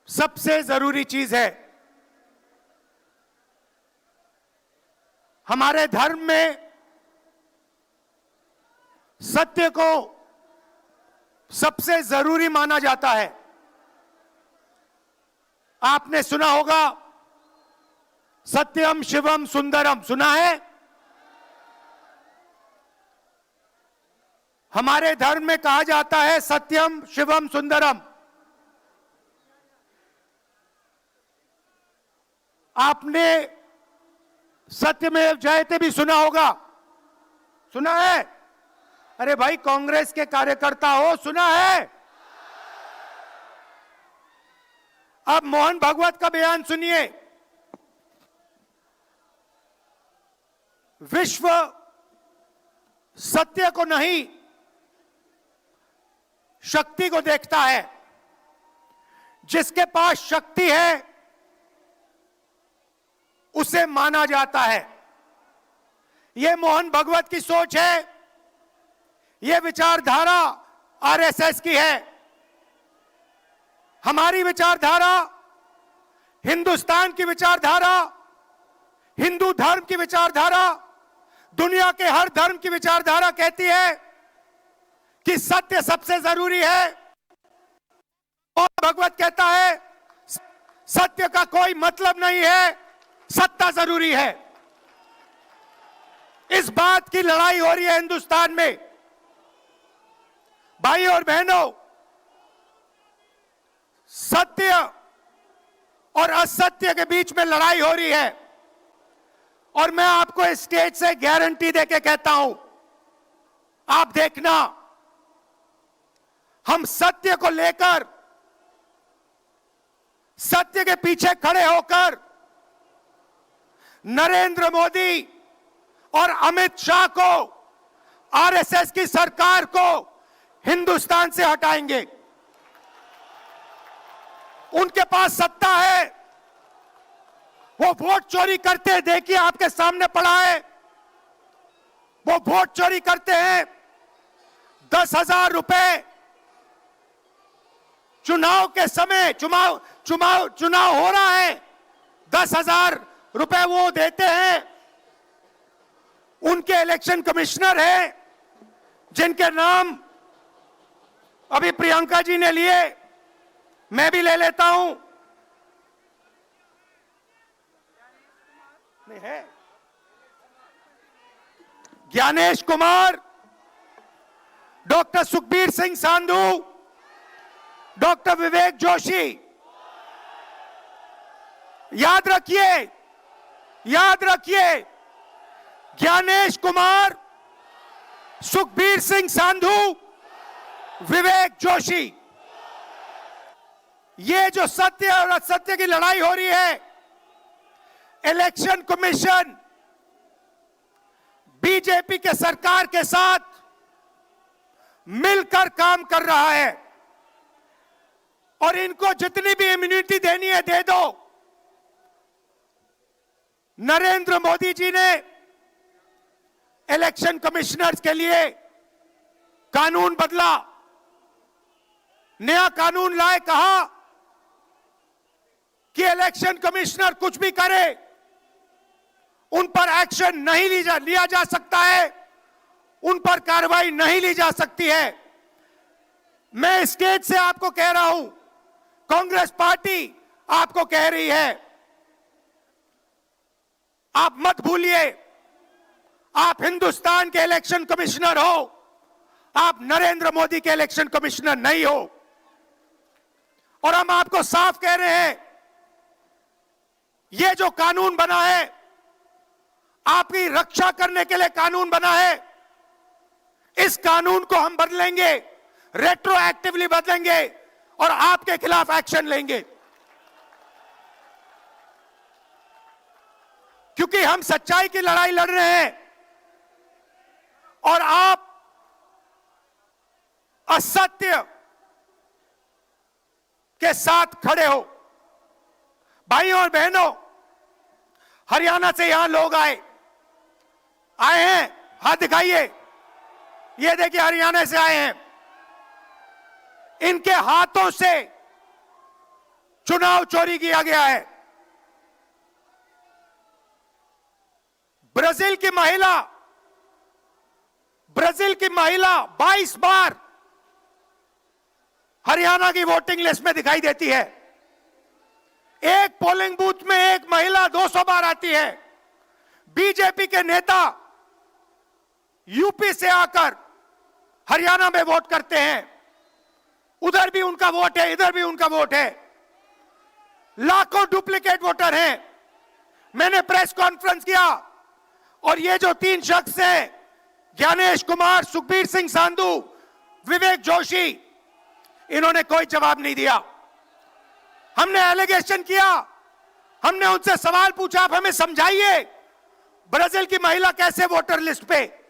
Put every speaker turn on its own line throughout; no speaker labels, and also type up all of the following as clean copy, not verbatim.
सबसे जरूरी चीज है। हमारे धर्म में सत्य को सबसे जरूरी माना जाता है। आपने सुना होगा सत्यम शिवम सुंदरम, सुना है? हमारे धर्म में कहा जाता है सत्यम शिवम सुंदरम। आपने सत्यमेव जयते भी सुना होगा, सुना है? अरे भाई, कांग्रेस के कार्यकर्ता हो, सुना है? अब मोहन भागवत का बयान सुनिए। विश्व सत्य को नहीं, शक्ति को देखता है। जिसके पास शक्ति है उसे माना जाता है। यह मोहन भागवत की सोच है, यह विचारधारा आरएसएस की है। हमारी विचारधारा, हिंदुस्तान की विचारधारा, हिंदू धर्म की विचारधारा, दुनिया के हर धर्म की विचारधारा कहती है कि सत्य सबसे जरूरी है। और भगवत कहता है सत्य का कोई मतलब नहीं है, सत्ता जरूरी है। इस बात की लड़ाई हो रही है हिंदुस्तान में। भाई और बहनों, सत्य और असत्य के बीच में लड़ाई हो रही है। और मैं आपको इस स्टेज से गारंटी देके कहता हूं, आप देखना, हम सत्य को लेकर, सत्य के पीछे खड़े होकर नरेंद्र मोदी और अमित शाह को, आरएसएस की सरकार को हिंदुस्तान से हटाएंगे। उनके पास सत्ता है, वो वोट चोरी करते हैं, देखिए आपके सामने पड़ा है। वो वोट चोरी करते हैं। 10,000 रुपए चुनाव के समय, चुनाव हो रहा है, 10,000 रुपए वो देते हैं। उनके इलेक्शन कमिश्नर हैं, जिनके नाम अभी प्रियंका जी ने लिए, मैं भी ले लेता हूं। नहीं है? Gyanesh Kumar, doctor Sukhbir Singh Sandhu, doctor Vivek Joshi. याद रखिए, याद रखिए, ज्ञानेश कुमार, सुखबीर सिंह सांधू, विवेक जोशी। ये जो सत्य और असत्य की लड़ाई हो रही है, इलेक्शन कमीशन बीजेपी के सरकार के साथ मिलकर काम कर रहा है। और इनको जितनी भी इम्यूनिटी देनी है दे दो। नरेंद्र मोदी जी ने इलेक्शन कमिश्नर्स के लिए कानून बदला, नया कानून लाए, कहा कि इलेक्शन कमिश्नर कुछ भी करे, उन पर एक्शन नहीं लिया जा सकता है, उन पर कार्रवाई नहीं ली जा सकती है। मैं स्टेज से आपको कह रहा हूं, कांग्रेस पार्टी आपको कह रही है, आप मत भूलिए, आप हिंदुस्तान के इलेक्शन कमिश्नर हो, आप नरेंद्र मोदी के इलेक्शन कमिश्नर नहीं हो। और हम आपको साफ कह रहे हैं, यह जो कानून बना है, आपकी रक्षा करने के लिए कानून बना है। इस कानून को हम बदलेंगे, रेट्रोएक्टिवली बदलेंगे और आपके खिलाफ एक्शन लेंगे। क्योंकि हम सच्चाई की लड़ाई लड़ रहे हैं और आप असत्य के साथ खड़े हो। भाइयों और बहनों, हरियाणा से यहां लोग आए हैं, हाथ दिखाइए। ये देखिए, हरियाणा से आए हैं। इनके हाथों से चुनाव चोरी किया गया है। ब्राजील की महिला 22 बार हरियाणा की वोटिंग लिस्ट में दिखाई देती है। एक पोलिंग बूथ में एक महिला 200 बार आती है। बीजेपी के नेता यूपी से आकर हरियाणा में वोट करते हैं। उधर भी उनका वोट है, इधर भी उनका वोट है। लाखों डुप्लीकेट वोटर हैं। मैंने प्रेस कॉन्फ्रेंस किया और ये जो 3 शख्स हैं, ज्ञानेश कुमार, सुखबीर सिंह सांधू, विवेक जोशी, इन्होंने कोई जवाब नहीं दिया। हमने एलिगेशन किया, हमने उनसे सवाल पूछा, आप हमें समझाइए ब्राजील की महिला कैसे वोटर लिस्ट पे,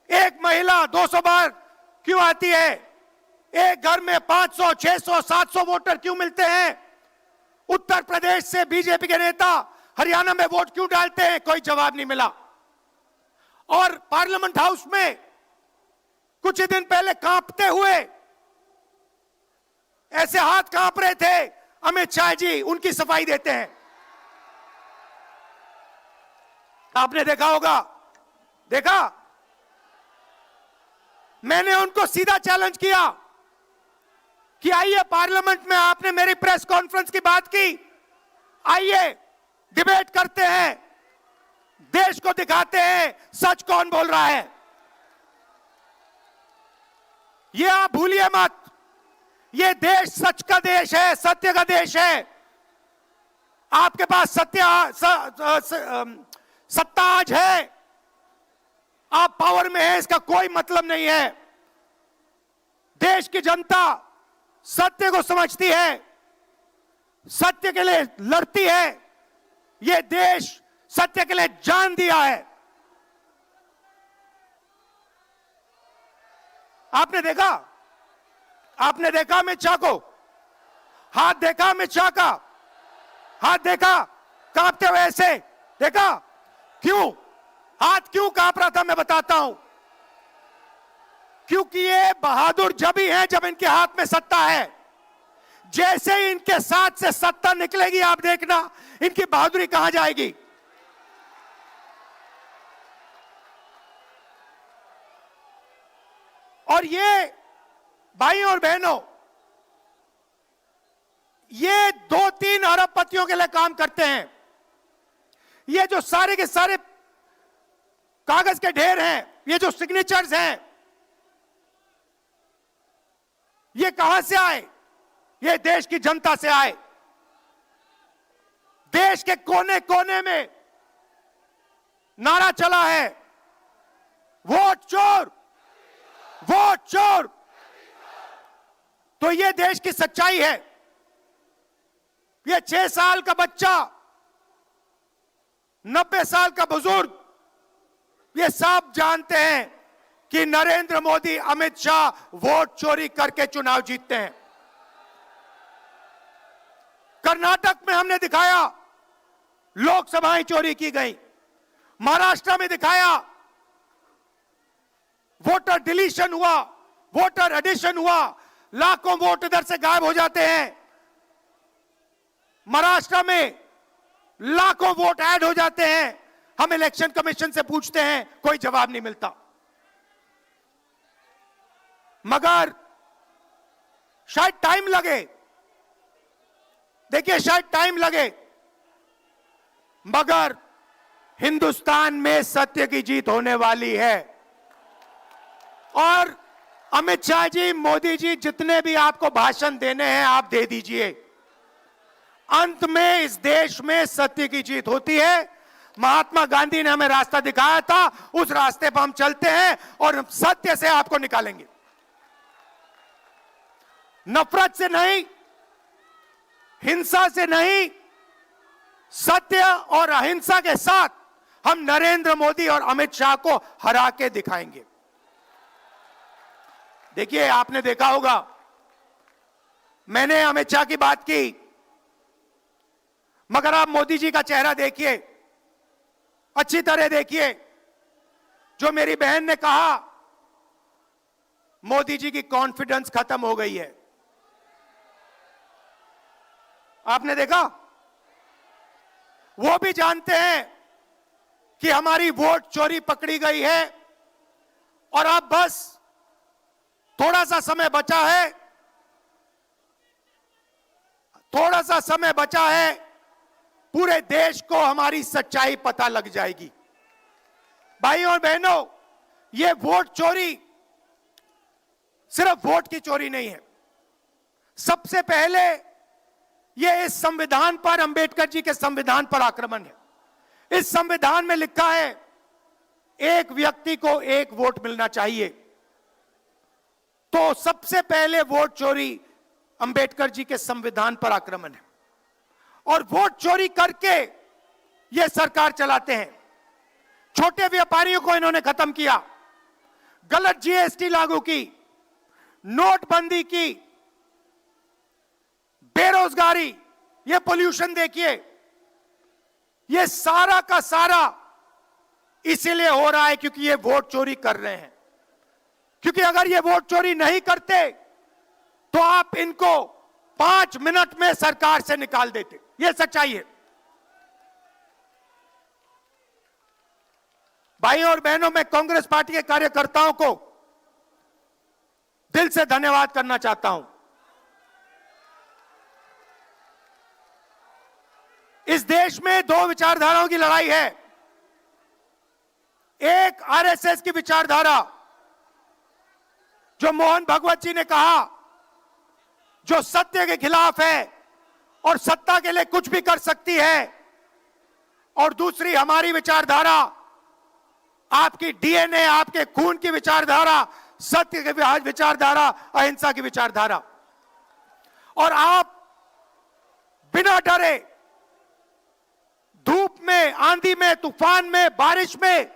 एक महिला 200 बार क्यों आती है, एक घर में 500, 600, 700 वोटर क्यों मिलते हैं, उत्तर प्रदेश से बीजेपी के नेता हरियाणा में वोट क्यों डालते हैं, कोई जवाब नहीं मिला। और पार्लियामेंट हाउस में कुछ दिन पहले कांपते हुए, ऐसे हाथ कांप रहे थे, अमित शाह जी उनकी सफाई देते हैं। आपने देखा होगा, देखा, मैंने उनको सीधा चैलेंज किया कि आइए पार्लियामेंट में, आपने मेरी प्रेस कॉन्फ्रेंस की बात की, आइए डिबेट करते हैं, देश को दिखाते हैं सच कौन बोल रहा है। ये आप भूलिए मत, ये देश सच का देश है, सत्य का देश है। आपके पास सत्ता आज है, आप पावर में हैं, इसका कोई मतलब नहीं है। देश की जनता सत्य को समझती है, सत्य के लिए लड़ती है। यह देश सत्य के लिए जान दिया है। आपने देखा अमित शाह को, हाथ देखा अमित शाह का, हाथ देखा कांपते हुए, ऐसे देखा, क्यों हाथ क्यों कांप रहा था, मैं बताता हूं। क्योंकि ये बहादुर जब ही हैं जब इनके हाथ में सत्ता है। जैसे ही इनके साथ से सत्ता निकलेगी, आप देखना इनकी बहादुरी कहां जाएगी। और ये भाइयों और बहनों, ये 2-3 अरबपतियों के लिए काम करते हैं। ये जो सारे के सारे कागज के ढेर हैं, ये जो सिग्नेचर्स हैं, ये कहां से आए? ये देश की जनता से आए। देश के कोने कोने में नारा चला है, वोट चोर, वोट चोर। तो ये देश की सच्चाई है। ये 6 साल का बच्चा, 90 साल का बुजुर्ग, ये सब जानते हैं कि नरेंद्र मोदी, अमित शाह वोट चोरी करके चुनाव जीतते हैं। कर्नाटक में हमने दिखाया लोकसभाएं चोरी की गई, महाराष्ट्र में दिखाया वोटर डिलीशन हुआ, वोटर एडिशन हुआ, लाखों वोट इधर से गायब हो जाते हैं। महाराष्ट्र में लाखों वोट ऐड हो जाते हैं। हम इलेक्शन कमीशन से पूछते हैं, कोई जवाब नहीं मिलता। मगर शायद टाइम लगे, देखिए शायद टाइम लगे, मगर हिंदुस्तान में सत्य की जीत होने वाली है। और अमित शाह जी, मोदी जी, जितने भी आपको भाषण देने हैं आप दे दीजिए। अंत में इस देश में सत्य की जीत होती है। महात्मा गांधी ने हमें रास्ता दिखाया था, उस रास्ते पर हम चलते हैं और सत्य से आपको निकालेंगे। नफरत से नहीं, हिंसा से नहीं, सत्य और अहिंसा के साथ हम नरेंद्र मोदी और अमित शाह को हरा के दिखाएंगे। देखिए, आपने देखा होगा, मैंने अमित शाह की बात की, मगर आप मोदी जी का चेहरा देखिए, अच्छी तरह देखिए। जो मेरी बहन ने कहा, मोदी जी की कॉन्फिडेंस खत्म हो गई है। आपने देखा? वो भी जानते हैं कि हमारी वोट चोरी पकड़ी गई है और अब बस थोड़ा सा समय बचा है, थोड़ा सा समय बचा है, पूरे देश को हमारी सच्चाई पता लग जाएगी। भाइयों और बहनों, ये वोट चोरी सिर्फ वोट की चोरी नहीं है। सबसे पहले ये इस संविधान पर, अंबेडकर जी के संविधान पर आक्रमण है। इस संविधान में लिखा है एक व्यक्ति को एक वोट मिलना चाहिए। तो सबसे पहले वोट चोरी अंबेडकर जी के संविधान पर आक्रमण है और वोट चोरी करके ये सरकार चलाते हैं। छोटे व्यापारियों को इन्होंने खत्म किया, गलत जीएसटी लागू की, नोटबंदी की, बेरोजगारी, ये पोल्यूशन देखिए, ये सारा का सारा इसीलिए हो रहा है क्योंकि ये वोट चोरी कर रहे हैं। क्योंकि अगर ये वोट चोरी नहीं करते तो आप इनको 5 मिनट में सरकार से निकाल देते। ये सच्चाई है। भाइयों और बहनों, मैं कांग्रेस पार्टी के कार्यकर्ताओं को दिल से धन्यवाद करना चाहता हूं। इस देश में दो विचारधाराओं की लड़ाई है। एक आरएसएस की विचारधारा, जो मोहन भगवत जी ने कहा, जो सत्य के खिलाफ है और सत्ता के लिए कुछ भी कर सकती है, और दूसरी हमारी विचारधारा, आपकी डीएनए, आपके खून की विचारधारा, सत्य की विचारधारा, अहिंसा की विचारधारा। और आप बिना डरे धूप में, आंधी में, तूफान में, बारिश में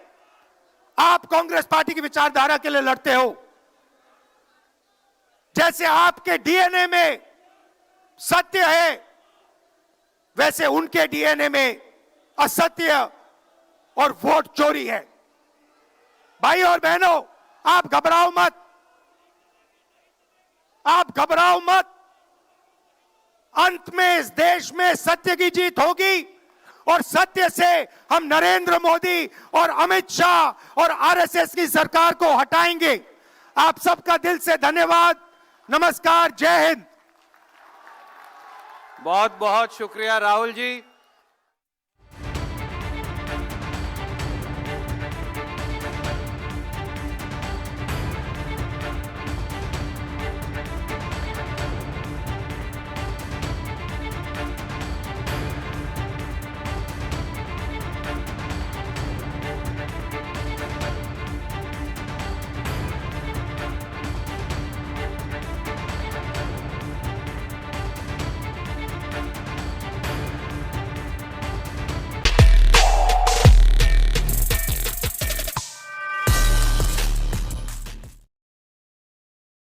आप कांग्रेस पार्टी की विचारधारा के लिए लड़ते हो। जैसे आपके डीएनए में सत्य है, वैसे उनके डीएनए में असत्य और वोट चोरी है। भाई और बहनों, आप घबराओ मत, आप घबराओ मत। अंत में इस देश में सत्य की जीत होगी और सत्य से हम नरेंद्र मोदी और अमित शाह और आरएसएस की सरकार को हटाएंगे। आप सबका दिल से धन्यवाद। नमस्कार, जय हिंद।
बहुत बहुत शुक्रिया राहुल जी।